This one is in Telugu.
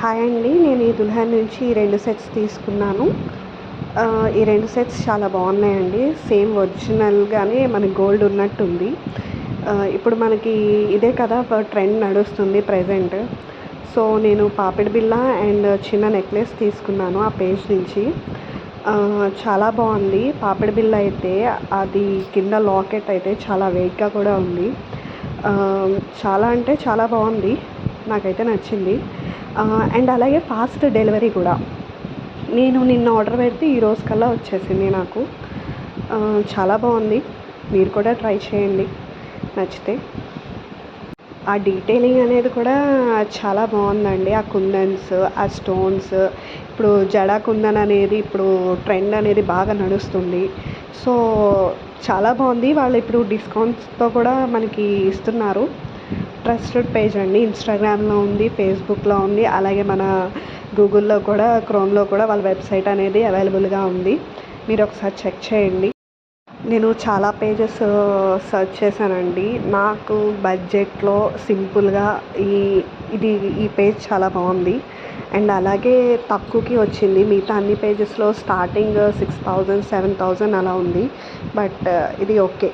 హాయ్ అండి. నేను ఈ దుల్హన్ నుంచి ఈ 2 సెట్స్ తీసుకున్నాను. ఈ 2 సెట్స్ చాలా బాగున్నాయండి. సేమ్ ఒరిజినల్‌గానే మనకి గోల్డ్ ఉన్నట్టుంది. ఇప్పుడు మనకి ఇదే కదా ట్రెండ్ నడుస్తుంది ప్రెజెంట్. సో, నేను పాపిడి బిళ్ళ అండ్ చిన్న నెక్లెస్ తీసుకున్నాను ఆ పేజ్ నుంచి. చాలా బాగుంది. పాపిడి బిళ్ళ అయితే అది కింద లాకెట్ అయితే చాలా వెయిట్‌గా కూడా ఉంది. చాలా అంటే చాలా బాగుంది. నాకైతే నచ్చింది. అండ్ అలాగే ఫాస్ట్ డెలివరీ కూడా. నేను నిన్న ఆర్డర్ పెడితే ఈ రోజు కల్లా వచ్చేసింది నాకు. చాలా బాగుంది. మీరు కూడా ట్రై చేయండి నచ్చితే. ఆ డీటెయిలింగ్ అనేది కూడా చాలా బాగుందండి. ఆ కుందన్స్, ఆ స్టోన్స్, ఇప్పుడు జడా కుందన్ అనేది ఇప్పుడు ట్రెండ్ అనేది బాగా నడుస్తుంది. సో, చాలా బాగుంది. వాళ్ళు ఇప్పుడు డిస్కౌంట్స్తో కూడా మనకి ఇస్తున్నారు. ట్రస్టెడ్ పేజ్ అండి. ఇన్స్టాగ్రామ్లో ఉంది, ఫేస్బుక్లో ఉంది, అలాగే మన గూగుల్లో కూడా, క్రోమ్లో కూడా వాళ్ళ వెబ్సైట్ అనేది అవైలబుల్గా ఉంది. మీరు ఒకసారి చెక్ చేయండి. నేను చాలా పేజెస్ సెర్చ్ చేశానండి. నాకు బడ్జెట్లో సింపుల్గా ఈ ఇది ఈ పేజ్ చాలా బాగుంది. అండ్ అలాగే తక్కువకి వచ్చింది. మిగతా అన్ని పేజెస్లో స్టార్టింగ్ 6000, 7000 అలా ఉంది. బట్ ఇది ఓకే.